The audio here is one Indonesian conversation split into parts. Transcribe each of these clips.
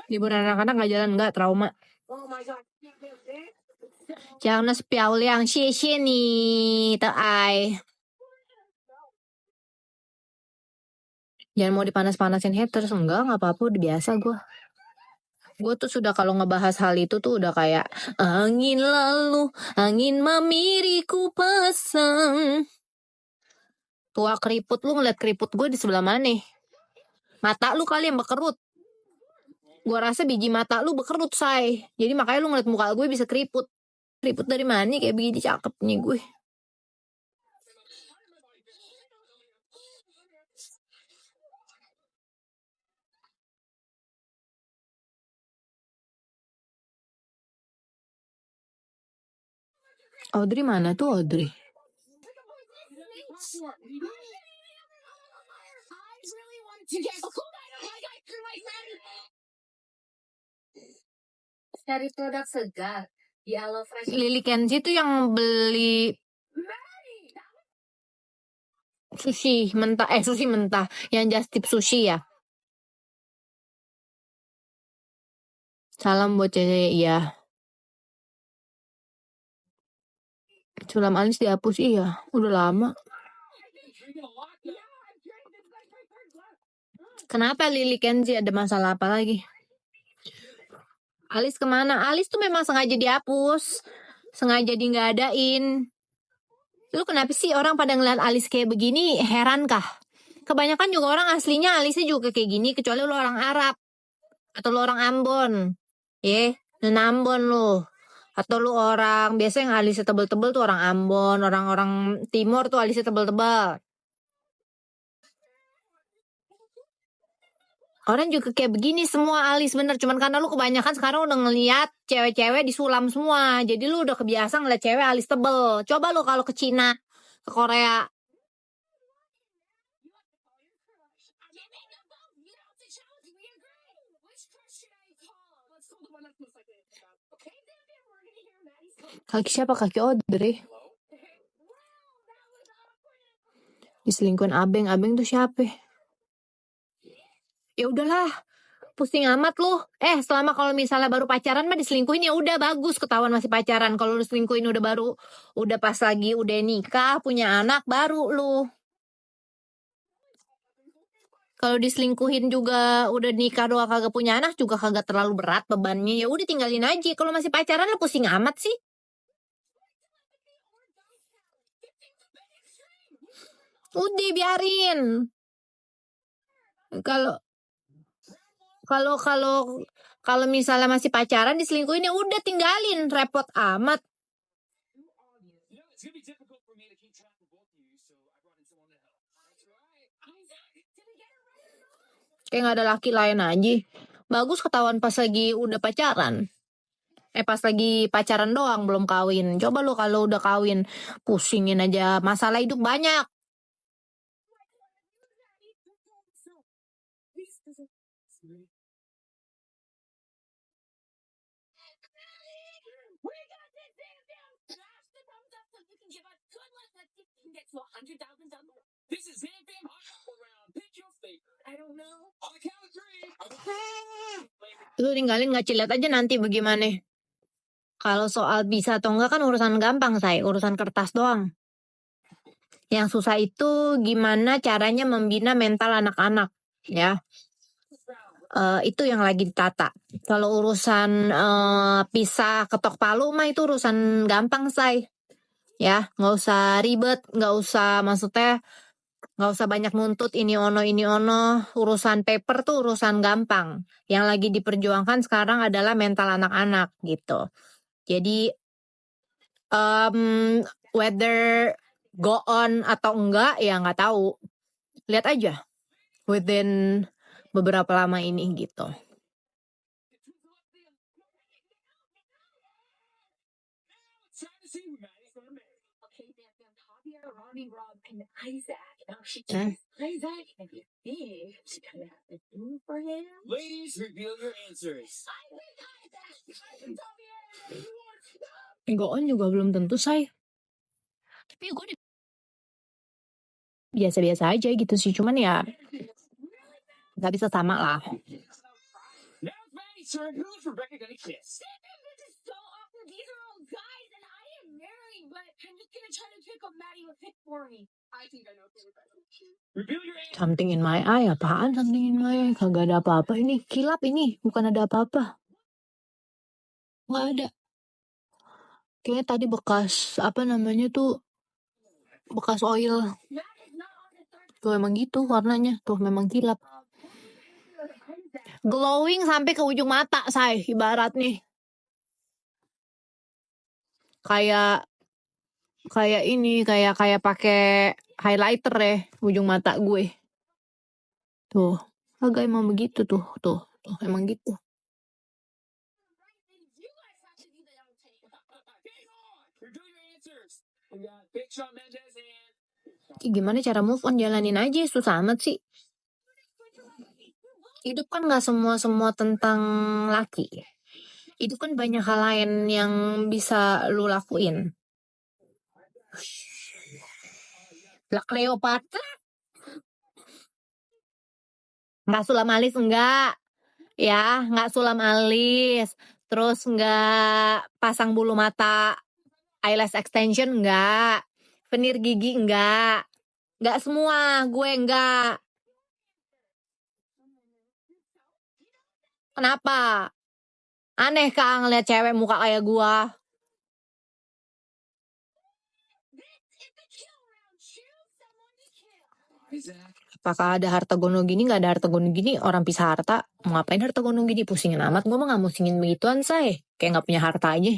Liburan anak-anak nggak jalan nggak trauma. Jangan spiao liang, xie ni te ai. Jangan mau dipanas-panasin haters, enggak apa-apa, udah biasa gue. Gue tuh sudah kalau ngebahas hal itu tuh udah kayak angin lalu, angin memiriku pasang. Tua keriput, lu ngeliat keriput gue di sebelah mana? Mata lu kali yang bekerut. Gue rasa biji mata lu bekerut, say. Jadi makanya lu ngeliat muka gue bisa keriput. Keriput dari mana kayak begini cakep nih gue. Audrey mana tuh Audrey? Cari produk segar di Aloe Fresh. Lily Kenzi tuh yang beli sushi mentah, yang just tip sushi ya. Salam buat cewek, iya. Sulam alis dihapus, iya. Udah lama. Kenapa Lily Kenzi ada masalah apa lagi? Alis kemana? Alis tuh memang sengaja dihapus. Sengaja di nggak adain. Lu kenapa sih orang pada ngeliat alis kayak begini, heran kah? Kebanyakan juga orang aslinya alisnya juga kayak gini, kecuali lu orang Arab. Atau lu orang Ambon. Ambon lu. Atau lu orang, biasa yang alisnya tebel-tebel tuh orang Ambon, orang-orang Timur tuh alisnya tebel-tebel. Orang juga kayak begini semua alis bener, cuman karena lu kebanyakan sekarang udah ngeliat cewek-cewek disulam semua, jadi lu udah kebiasa ngeliat cewek alis tebel. Coba lu kalau ke Cina, ke Korea. Kaki siapa? Kaki Audrey. Diselingkuhin Abeng tuh siapa? Ya udahlah, pusing amat lu. Selama kalau misalnya baru pacaran mah diselingkuhin ya udah bagus, ketahuan masih pacaran. Kalau lu selingkuhin udah pas lagi udah nikah, punya anak baru lu. Kalau diselingkuhin juga udah nikah doang kagak punya anak juga kagak terlalu berat bebannya. Ya udah tinggalin aja. Kalau masih pacaran lu pusing amat sih. Udah biarin. Kalau misalnya masih pacaran diselingkuhin ya udah tinggalin, repot amat. Kayak gak ada laki lain aja. Bagus ketahuan pas lagi udah pacaran. Pas lagi pacaran doang belum kawin. Coba lu kalau udah kawin, pusingin aja, masalah hidup banyak. Lu tinggalin gak cilet aja nanti bagaimana. Kalau soal bisa atau enggak kan urusan gampang, say. Urusan kertas doang. Yang susah itu gimana caranya membina mental anak-anak, ya. Itu yang lagi ditata. Kalau urusan pisah ketok palu mah itu urusan gampang, say. Ya, nggak usah ribet, nggak usah banyak nuntut ini ono. Urusan paper tuh urusan gampang. Yang lagi diperjuangkan sekarang adalah mental anak-anak gitu. Jadi whether go on atau enggak ya nggak tahu. Lihat aja within beberapa lama ini gitu. Ladies, reveal your answers. Go on juga belum tentu, say. Tapi gue biasa-biasa aja gitu sih, cuman ya nggak bisa sama lah. Something in my eye, apaan something in my eye? Kagak ada apa-apa ini, kilap ini, bukan ada apa-apa. Nggak ada. Kayaknya tadi bekas, apa namanya tuh, bekas oil. Tuh emang gitu warnanya, tuh memang kilap. Glowing sampai ke ujung mata, say, ibarat nih. Kayak ini, kayak pakai highlighter ya, ujung mata gue. Tuh, agak emang begitu tuh, emang gitu. Gimana cara move on, jalanin aja, susah amat sih. Hidup kan gak semua tentang laki. Hidup kan banyak hal lain yang bisa lu lakuin. Lah Cleopatra nggak sulam alis, enggak ya, nggak sulam alis, terus nggak pasang bulu mata, eyelash extension, enggak, penir gigi, enggak semua, gue enggak. Kenapa? Aneh kah ngeliat cewek muka kayak gua? Apakah ada harta gono gini? Nggak ada harta gono gini, orang pisah harta. Mau ngapain harta gono gini? Pusingin amat. Gue mah nggak musingin begituan, say. Kayak nggak punya harta aja.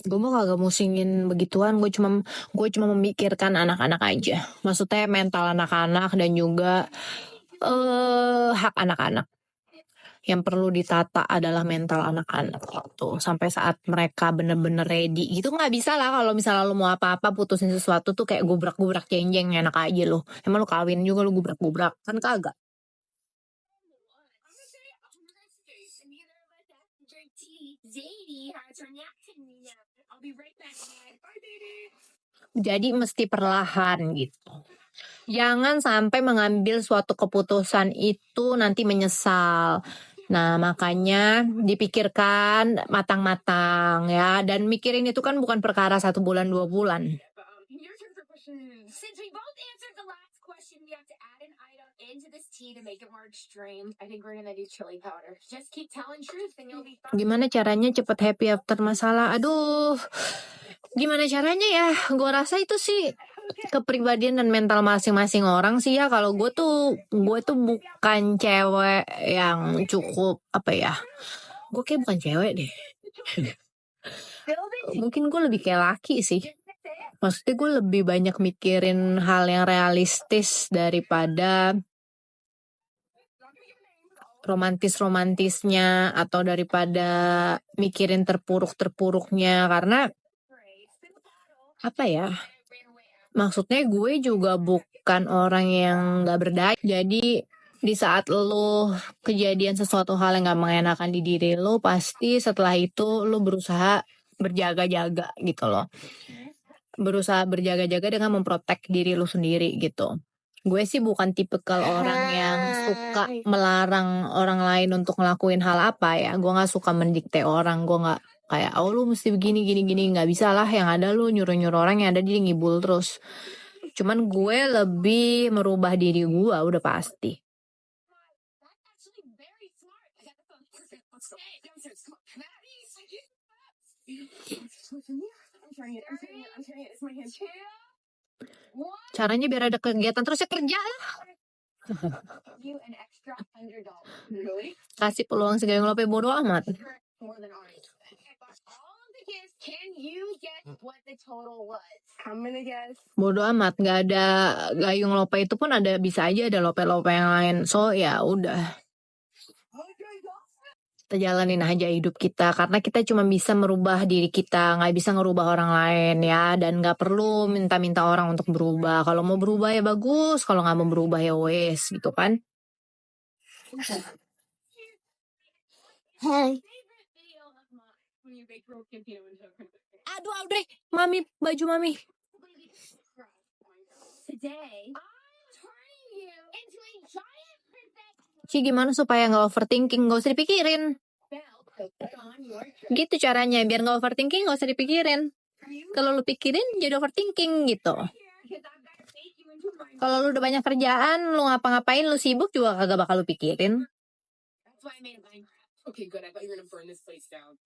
Gue mah kagak musingin begituan. Gue cuma memikirkan anak-anak aja. Maksudnya mental anak-anak dan juga hak anak-anak. Yang perlu ditata adalah mental anak-anak gitu. Sampai saat mereka bener-bener ready gitu. Nggak bisa lah kalau misalnya lu mau apa-apa putusin sesuatu tuh kayak gubrak-gubrak jenjeng, enak aja lo. Emang lu kawin juga lu gubrak-gubrak? Kan kagak. Jadi mesti perlahan gitu. Jangan sampai mengambil suatu keputusan itu nanti menyesal. Nah, makanya dipikirkan matang-matang ya. Dan mikirin itu kan bukan perkara 1 bulan 2 bulan. Gimana caranya cepet happy after masalah? Aduh, gimana caranya ya? Gue rasa itu sih kepribadian dan mental masing-masing orang sih ya. Kalau gue tuh bukan cewek yang cukup apa ya? Gue kayak bukan cewek deh. Mungkin gue lebih kayak laki sih. Maksudnya gue lebih banyak mikirin hal yang realistis daripada romantisnya atau daripada mikirin terpuruknya, karena apa ya, maksudnya gue juga bukan orang yang gak berdaya. Jadi di saat lo kejadian sesuatu hal yang gak mengenakan di diri lo, pasti setelah itu lo berusaha berjaga-jaga gitu loh. Berusaha berjaga-jaga dengan memprotek diri lo sendiri gitu. Gue sih bukan tipikal orang yang suka melarang orang lain untuk ngelakuin hal apa ya. Gue gak suka mendikte orang. Gue gak kayak, oh lu mesti begini, gini. Gak bisa lah, yang ada lu nyuruh-nyuruh orang, yang ada dia ngibul terus. Cuman gue lebih merubah diri gue, udah pasti. Caranya biar ada kegiatan terus ya kerja lah. Kasih peluang segala lope, bodo amat. Bodo amat, nggak ada gayung lope itu pun ada, bisa aja ada lope-lope yang lain. So ya udah, kita jalanin aja hidup kita, karena kita cuma bisa merubah diri kita, nggak bisa ngerubah orang lain ya. Dan nggak perlu minta-minta orang untuk berubah. Kalau mau berubah ya bagus, kalau nggak mau berubah ya wes gitu kan. Hai. Aduh Audrey, mami, baju mami. Ci, gimana supaya nggak overthinking? Nggak usah dipikirin. Gitu caranya, biar nggak overthinking nggak usah dipikirin. Kalau lu pikirin jadi overthinking gitu. Kalau lu udah banyak kerjaan, lu ngapa-ngapain, lu sibuk juga kagak bakal lu pikirin. Okay, good. I thought you were gonna burn this place down.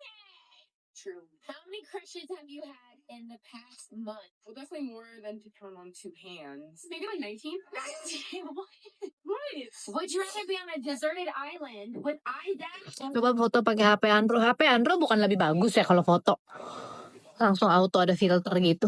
True. How many crushes have you had in the past month? Well, definitely more than to count on two hands. Maybe like 19? 19? What? Would you rather be on a deserted island with Isaac? Coba foto pakai HP Android. HP Android bukan lebih bagus ya kalau foto? Langsung auto ada filter gitu.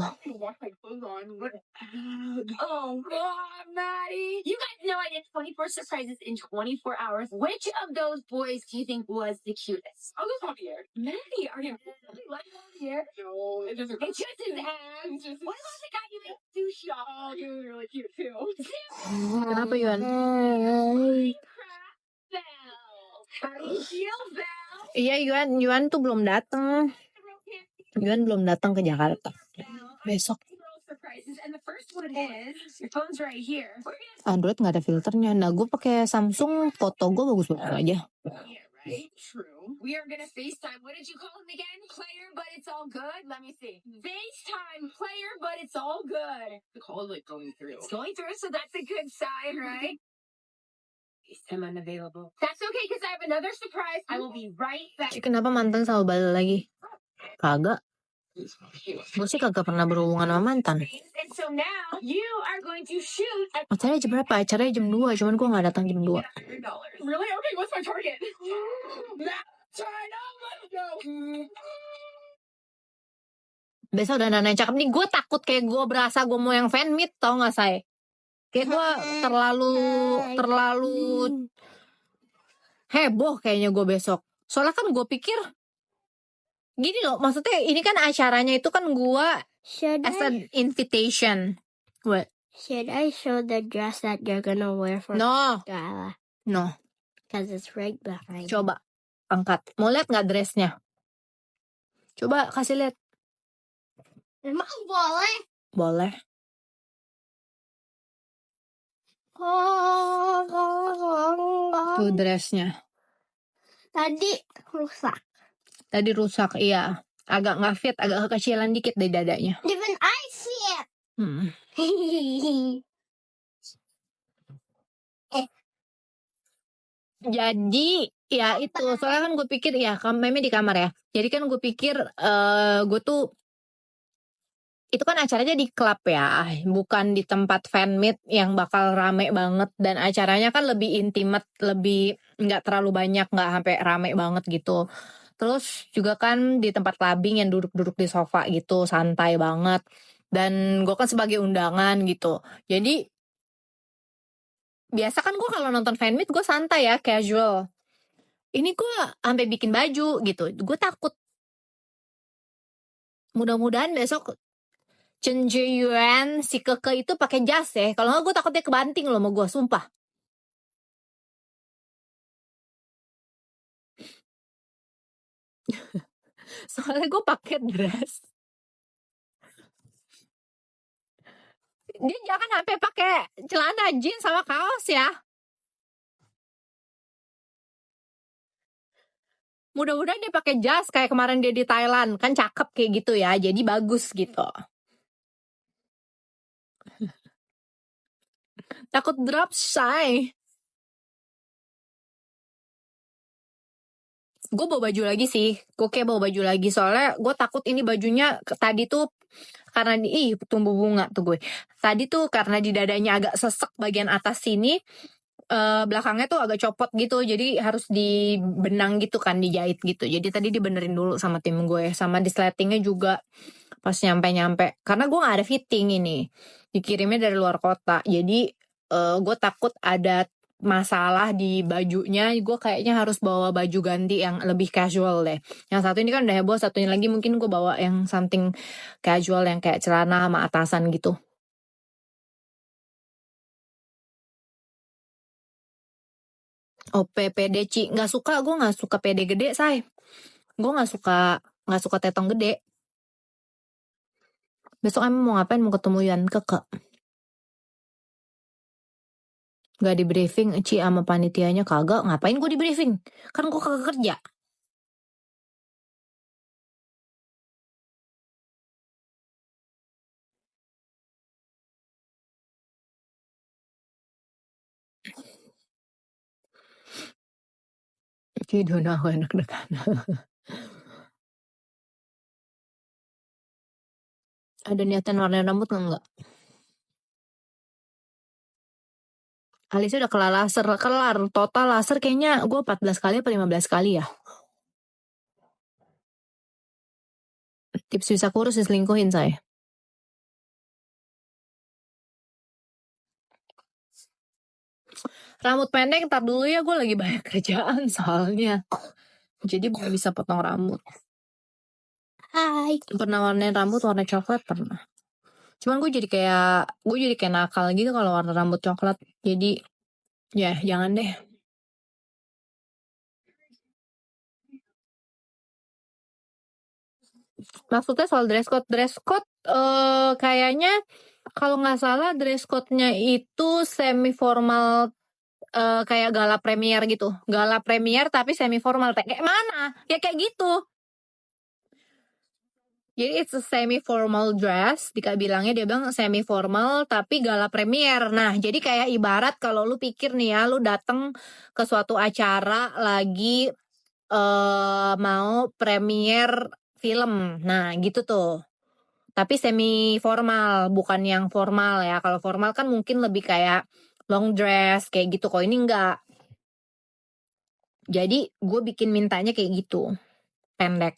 Oh, God, Maddie. You guys know I did 24 surprises in 24 hours. Which of those boys do you think was the cutest? I'll go Javier. Maddie, are you really like Javier? No, it doesn't. It's just his ass. What about the guy you made sushi off? Oh, he was really cute too. Kenapa Yuan? Iya Yuan tuh belum datang. Yuan belum datang ke Jakarta. Besok. Android nggak ada filternya. Nah, gue pakai Samsung, foto gue bagus-bagus aja. We are gonna FaceTime. What did you call him again? Player, but it's all good. Let me see. FaceTime player, but it's all good. The call is like going through. It's going through, so that's a good sign, right? FaceTime unavailable. That's okay, because I have another surprise. I will be right back. Kenapa mantan selalu balik lagi? Kagak. Gue sih kagak pernah berhubungan sama mantan. And so now you are going to shoot. Acaranya jam berapa? Acaranya jam 2, cuman gue gak datang jam 2. Really? Okay, what's my target? China, let's go. Besok udah nanya cakep nih. Gue takut kayak gue berasa gue mau yang fan meet, tau gak say? Kayak gue terlalu heboh kayaknya gue besok. Soalnya kan gue pikir gini loh, maksudnya ini kan acaranya itu kan gue as an invitation. What? Should I show the dress that you're gonna wear for gala? No. Because it's right behind. Coba angkat. Mau lihat nggak dressnya? Coba kasih lihat. Emang boleh? Boleh. Tuh dressnya. Tadi rusak, iya. Agak nggak fit, agak kekecilan dikit dari dadanya. Even I see it. Jadi ya itu, soalnya kan gue pikir ya Meme di kamar ya. Jadi kan gue pikir gue tuh itu kan acaranya di klub ya, bukan di tempat fan meet yang bakal rame banget, dan acaranya kan lebih intimate, lebih nggak terlalu banyak, nggak sampai rame banget gitu. Terus juga kan di tempat clubbing yang duduk-duduk di sofa gitu, santai banget. Dan gue kan sebagai undangan gitu. Jadi biasa kan gue kalau nonton fan meet gue santai ya, casual. Ini gue sampai bikin baju gitu. Gue takut. Mudah-mudahan besok Chen Jiyuan si Keke itu pakai jas ya. Kalau nggak gue takut dia kebanting loh sama gue, sumpah. Soalnya gue pakai dress. Dia jangan sampai pakai celana jeans sama kaos ya. Mudah-mudahan dia pakai jas kayak kemarin dia di Thailand, kan cakep kayak gitu ya. Jadi bagus gitu. Takut drop shy. Gue bawa baju lagi sih. Gue kayak bawa baju lagi soalnya gue takut ini bajunya tadi tuh karena tumbuh bunga tuh gue. Tadi tuh karena di dadanya agak sesek bagian atas sini, belakangnya tuh agak copot gitu, jadi harus dibenang gitu kan, dijahit gitu. Jadi tadi dibenerin dulu sama tim gue, sama disletingnya juga pas nyampe karena gue nggak ada fitting ini, dikirimnya dari luar kota. Jadi gue takut ada masalah di bajunya. Gue kayaknya harus bawa baju ganti yang lebih casual deh. Yang satu ini kan udah heboh, satunya lagi mungkin gue bawa yang something casual yang kayak celana sama atasan gitu. pede Ci. Gue gak suka pede gede, say. Gue gak suka tetong gede. Besok emang mau ngapain? Mau ketemu Yan Keke. Gak di briefing Ci sama panitianya. Kagak, ngapain gue di briefing? Kan gue kagak kerja. Ci Dona aku enak dekan. Ada niatan warna rambut enggak? Alisnya udah kelar total laser kayaknya gue 14 kali atau 15 kali ya. Tips bisa kurus diselingkuhin saya. Rambut pendek ntar dulu ya, gue lagi banyak kerjaan soalnya. Jadi belum bisa potong rambut. Hai. Pernah warnain rambut warna coklat pernah. Cuman gue jadi kayak nakal gitu kalau warna rambut coklat. Jadi ya jangan deh. Maksudnya soal dress code kayaknya kalau nggak salah dress code-nya itu semi formal, kayak gala premier gitu. Gala premier tapi semi formal. Kayak mana? Ya kayak gitu. Jadi it's a semi formal dress. Dika bilangnya, dia bilang semi formal tapi gala premier. Nah, jadi kayak ibarat kalau lu pikir nih ya, lu datang ke suatu acara lagi mau premier film. Nah, gitu tuh. Tapi semi formal, bukan yang formal ya. Kalau formal kan mungkin lebih kayak long dress kayak gitu. Kok ini enggak. Jadi gue bikin mintanya kayak gitu, pendek.